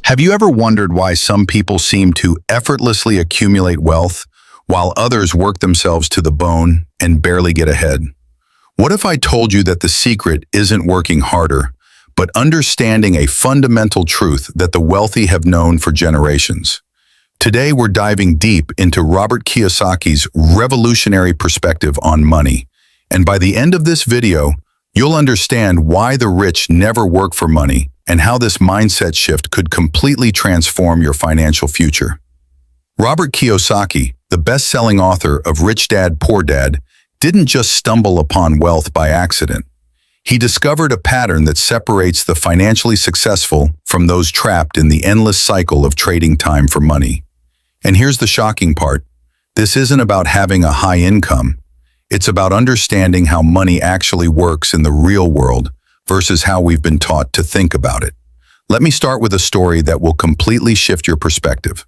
Have you ever wondered why some people seem to effortlessly accumulate wealth while others work themselves to the bone and barely get ahead? What if I told you that the secret isn't working harder, but understanding a fundamental truth that the wealthy have known for generations? Today, we're diving deep into Robert Kiyosaki's revolutionary perspective on money. And by the end of this video, you'll understand why the rich never work for money and how this mindset shift could completely transform your financial future. Robert Kiyosaki, the best-selling author of Rich Dad, Poor Dad, didn't just stumble upon wealth by accident. He discovered a pattern that separates the financially successful from those trapped in the endless cycle of trading time for money. And here's the shocking part. This isn't about having a high income. It's about understanding how money actually works in the real world versus how we've been taught to think about it. Let me start with a story that will completely shift your perspective.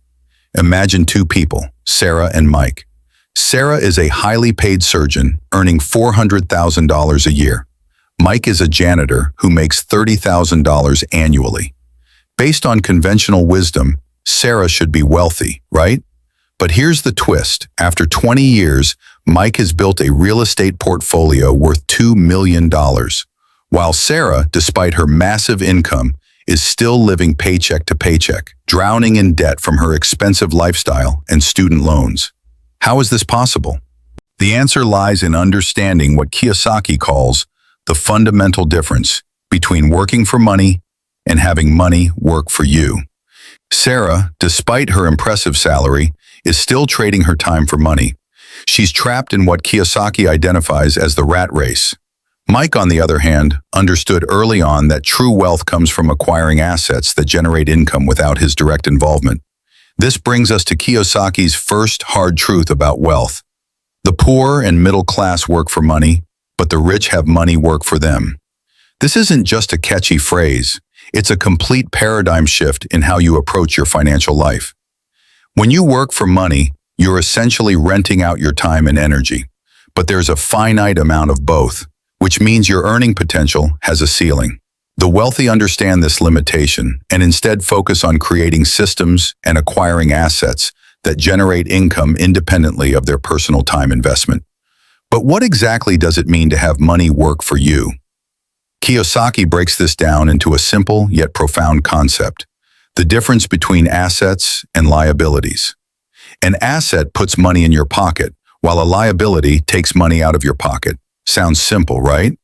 Imagine two people, Sarah and Mike. Sarah is a highly paid surgeon earning $400,000 a year. Mike is a janitor who makes $30,000 annually. Based on conventional wisdom, Sarah should be wealthy, right? But here's the twist. After 20 years, Mike has built a real estate portfolio worth $2 million, while Sarah, despite her massive income, is still living paycheck to paycheck, drowning in debt from her expensive lifestyle and student loans. How is this possible? The answer lies in understanding what Kiyosaki calls the fundamental difference between working for money and having money work for you. Sarah, despite her impressive salary, is still trading her time for money. She's trapped in what Kiyosaki identifies as the rat race. Mike, on the other hand, understood early on that true wealth comes from acquiring assets that generate income without his direct involvement. This brings us to Kiyosaki's first hard truth about wealth. The poor and middle class work for money, but the rich have money work for them. This isn't just a catchy phrase. It's a complete paradigm shift in how you approach your financial life. When you work for money, you're essentially renting out your time and energy, but there's a finite amount of both, which means your earning potential has a ceiling. The wealthy understand this limitation and instead focus on creating systems and acquiring assets that generate income independently of their personal time investment. But what exactly does it mean to have money work for you? Kiyosaki breaks this down into a simple yet profound concept: the difference between assets and liabilities. An asset puts money in your pocket, while a liability takes money out of your pocket. Sounds simple, right?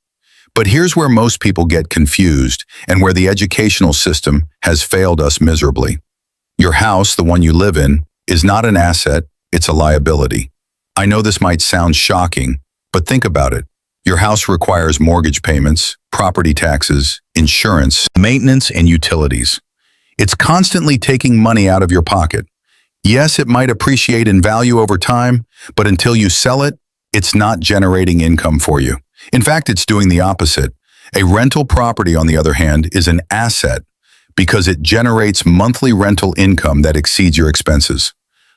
But here's where most people get confused and where the educational system has failed us miserably. Your house, the one you live in, is not an asset, it's a liability. I know this might sound shocking, but think about it. Your house requires mortgage payments, property taxes, insurance, maintenance, and utilities. It's constantly taking money out of your pocket. Yes, it might appreciate in value over time, but until you sell it, it's not generating income for you. In fact, it's doing the opposite. A rental property, on the other hand, is an asset because it generates monthly rental income that exceeds your expenses.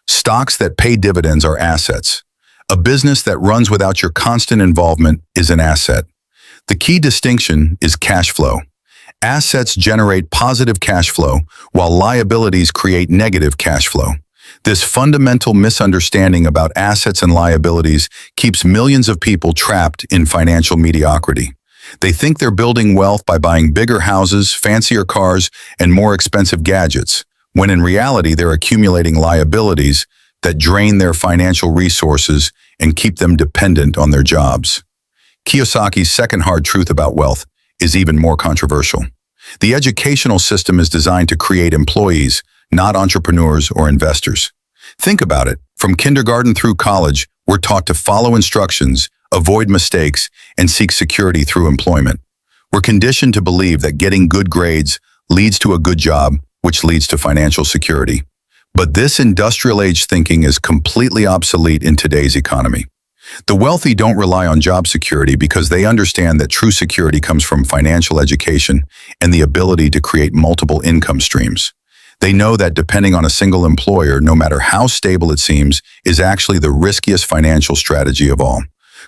Stocks that pay dividends are assets. A business that runs without your constant involvement is an asset. The key distinction is cash flow. Assets generate positive cash flow, while liabilities create negative cash flow. This fundamental misunderstanding about assets and liabilities keeps millions of people trapped in financial mediocrity. They think they're building wealth by buying bigger houses, fancier cars, and more expensive gadgets, when in reality they're accumulating liabilities that drain their financial resources and keep them dependent on their jobs. Kiyosaki's second hard truth about wealth is even more controversial. The educational system is designed to create employees, not entrepreneurs or investors. Think about it. From kindergarten through college, we're taught to follow instructions, avoid mistakes, and seek security through employment. We're conditioned to believe that getting good grades leads to a good job, which leads to financial security. But this industrial-age thinking is completely obsolete in today's economy. The wealthy don't rely on job security because they understand that true security comes from financial education and the ability to create multiple income streams. They know that depending on a single employer, no matter how stable it seems, is actually the riskiest financial strategy of all.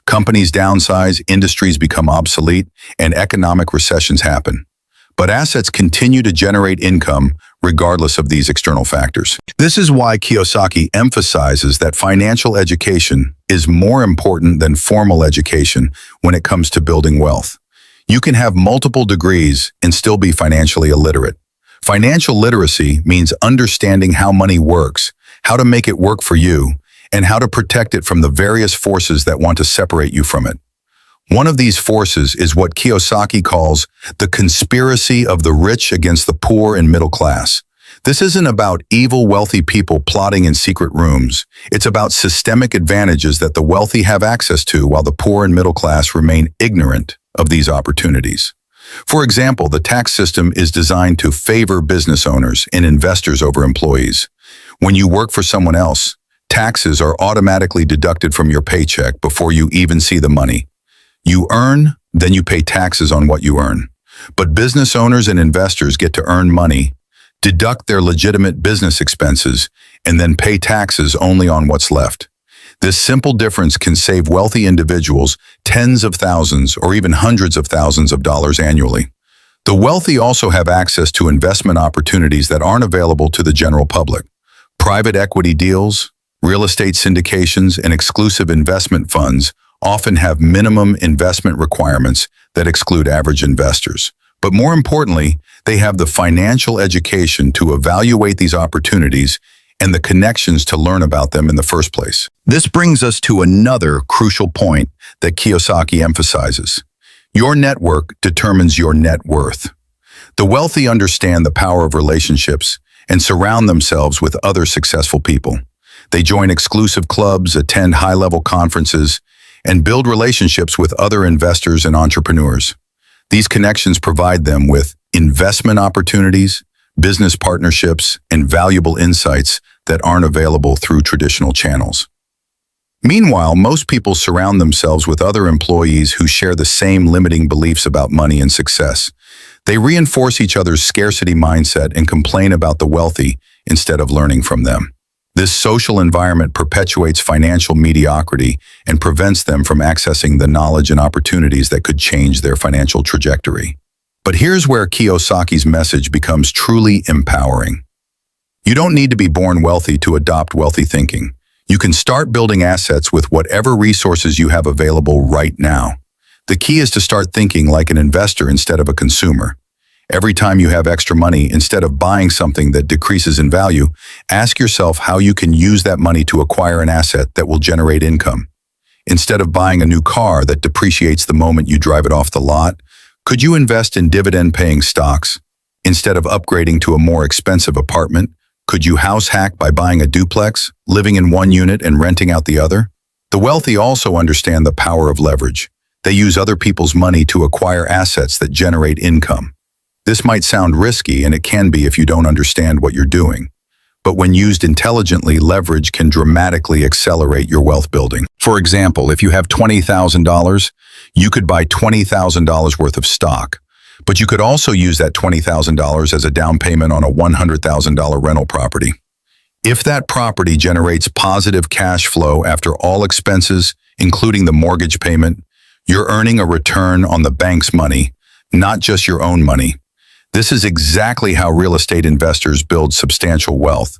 Companies downsize, industries become obsolete, and economic recessions happen. But assets continue to generate income regardless of these external factors. This is why Kiyosaki emphasizes that financial education is more important than formal education when it comes to building wealth. You can have multiple degrees and still be financially illiterate. Financial literacy means understanding how money works, how to make it work for you, and how to protect it from the various forces that want to separate you from it. One of these forces is what Kiyosaki calls the conspiracy of the rich against the poor and middle class. This isn't about evil, wealthy people plotting in secret rooms. It's about systemic advantages that the wealthy have access to while the poor and middle class remain ignorant of these opportunities. For example, the tax system is designed to favor business owners and investors over employees. When you work for someone else, taxes are automatically deducted from your paycheck before you even see the money. You earn, then you pay taxes on what you earn. But business owners and investors get to earn money, deduct their legitimate business expenses, and then pay taxes only on what's left. This simple difference can save wealthy individuals tens of thousands or even hundreds of thousands of dollars annually. The wealthy also have access to investment opportunities that aren't available to the general public. Private equity deals, real estate syndications, and exclusive investment funds often have minimum investment requirements that exclude average investors. But more importantly, they have the financial education to evaluate these opportunities and the connections to learn about them in the first place. This brings us to another crucial point that Kiyosaki emphasizes. Your network determines your net worth. The wealthy understand the power of relationships and surround themselves with other successful people. They join exclusive clubs, attend high-level conferences, and build relationships with other investors and entrepreneurs. These connections provide them with investment opportunities, business partnerships, and valuable insights that aren't available through traditional channels. Meanwhile, most people surround themselves with other employees who share the same limiting beliefs about money and success. They reinforce each other's scarcity mindset and complain about the wealthy instead of learning from them. This social environment perpetuates financial mediocrity and prevents them from accessing the knowledge and opportunities that could change their financial trajectory. But here's where Kiyosaki's message becomes truly empowering. You don't need to be born wealthy to adopt wealthy thinking. You can start building assets with whatever resources you have available right now. The key is to start thinking like an investor instead of a consumer. Every time you have extra money, instead of buying something that decreases in value, ask yourself how you can use that money to acquire an asset that will generate income. Instead of buying a new car that depreciates the moment you drive it off the lot, could you invest in dividend-paying stocks? Instead of upgrading to a more expensive apartment, could you house hack by buying a duplex, living in one unit and renting out the other? The wealthy also understand the power of leverage. They use other people's money to acquire assets that generate income. This might sound risky, and it can be if you don't understand what you're doing. But when used intelligently, leverage can dramatically accelerate your wealth building. For example, if you have $20,000, you could buy $20,000 worth of stock. But you could also use that $20,000 as a down payment on a $100,000 rental property. If that property generates positive cash flow after all expenses, including the mortgage payment, you're earning a return on the bank's money, not just your own money. This is exactly how real estate investors build substantial wealth.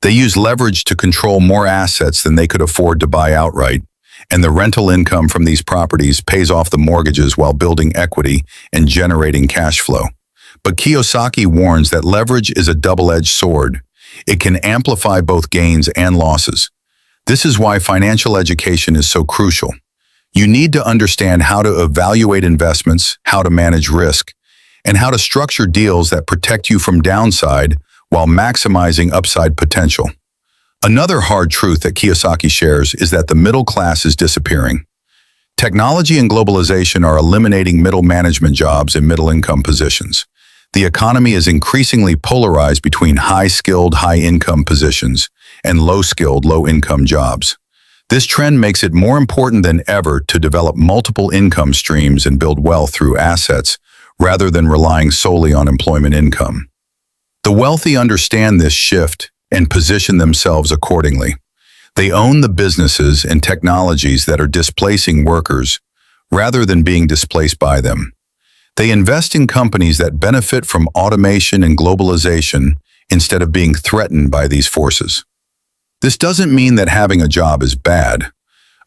They use leverage to control more assets than they could afford to buy outright, and the rental income from these properties pays off the mortgages while building equity and generating cash flow. But Kiyosaki warns that leverage is a double-edged sword. It can amplify both gains and losses. This is why financial education is so crucial. You need to understand how to evaluate investments, how to manage risk, and how to structure deals that protect you from downside while maximizing upside potential. Another hard truth that Kiyosaki shares is that the middle class is disappearing. Technology and globalization are eliminating middle management jobs in middle-income positions. The economy is increasingly polarized between high-skilled, high-income positions and low-skilled, low-income jobs. This trend makes it more important than ever to develop multiple income streams and build wealth through assets rather than relying solely on employment income. The wealthy understand this shift and position themselves accordingly. They own the businesses and technologies that are displacing workers rather than being displaced by them. They invest in companies that benefit from automation and globalization instead of being threatened by these forces. This doesn't mean that having a job is bad.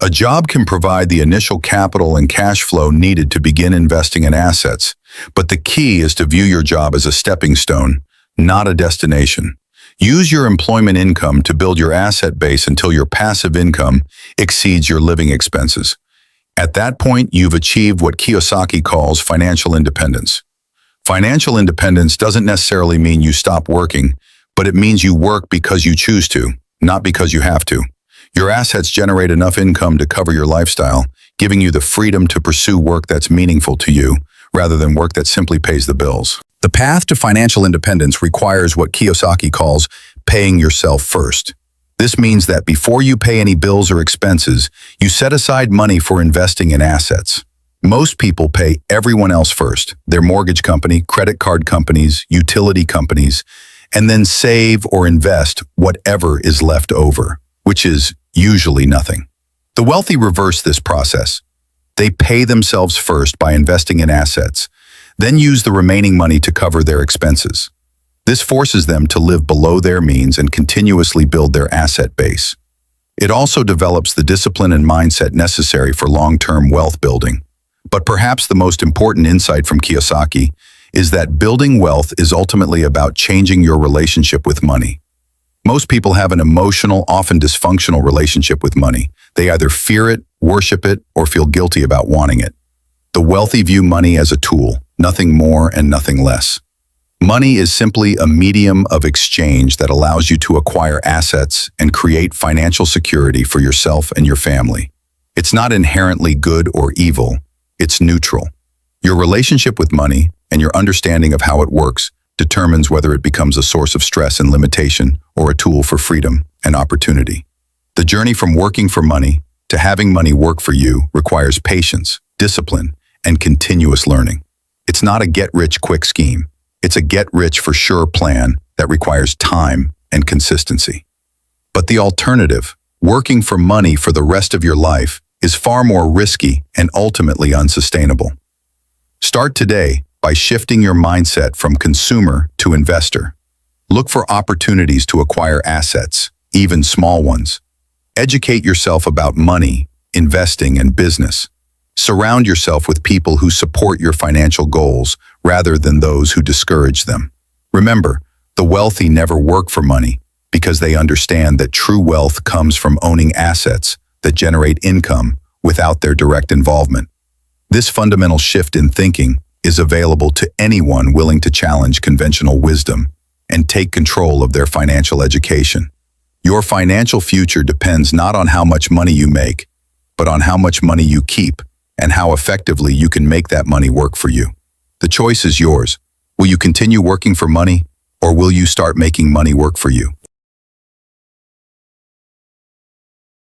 A job can provide the initial capital and cash flow needed to begin investing in assets, but the key is to view your job as a stepping stone, not a destination. Use your employment income to build your asset base until your passive income exceeds your living expenses. At that point, you've achieved what Kiyosaki calls financial independence. Financial independence doesn't necessarily mean you stop working, but it means you work because you choose to, not because you have to. Your assets generate enough income to cover your lifestyle, giving you the freedom to pursue work that's meaningful to you, rather than work that simply pays the bills. The path to financial independence requires what Kiyosaki calls paying yourself first. This means that before you pay any bills or expenses, you set aside money for investing in assets. Most people pay everyone else first, their mortgage company, credit card companies, utility companies, and then save or invest whatever is left over, which is usually nothing. The wealthy reverse this process. They pay themselves first by investing in assets, then use the remaining money to cover their expenses. This forces them to live below their means and continuously build their asset base. It also develops the discipline and mindset necessary for long-term wealth building. But perhaps the most important insight from Kiyosaki is that building wealth is ultimately about changing your relationship with money. Most people have an emotional, often dysfunctional relationship with money. They either fear it, worship it, or feel guilty about wanting it. The wealthy view money as a tool, nothing more and nothing less. Money is simply a medium of exchange that allows you to acquire assets and create financial security for yourself and your family. It's not inherently good or evil, it's neutral. Your relationship with money and your understanding of how it works determines whether it becomes a source of stress and limitation or a tool for freedom and opportunity. The journey from working for money to having money work for you requires patience, discipline, and continuous learning. It's not a get-rich-quick scheme. It's a get-rich-for-sure plan that requires time and consistency. But the alternative, working for money for the rest of your life, is far more risky and ultimately unsustainable. Start today by shifting your mindset from consumer to investor. Look for opportunities to acquire assets, even small ones. Educate yourself about money, investing, and business. Surround yourself with people who support your financial goals rather than those who discourage them. Remember, the wealthy never work for money because they understand that true wealth comes from owning assets that generate income without their direct involvement. This fundamental shift in thinking is available to anyone willing to challenge conventional wisdom and take control of their financial education. Your financial future depends not on how much money you make, but on how much money you keep and how effectively you can make that money work for you. The choice is yours. Will you continue working for money, or will you start making money work for you?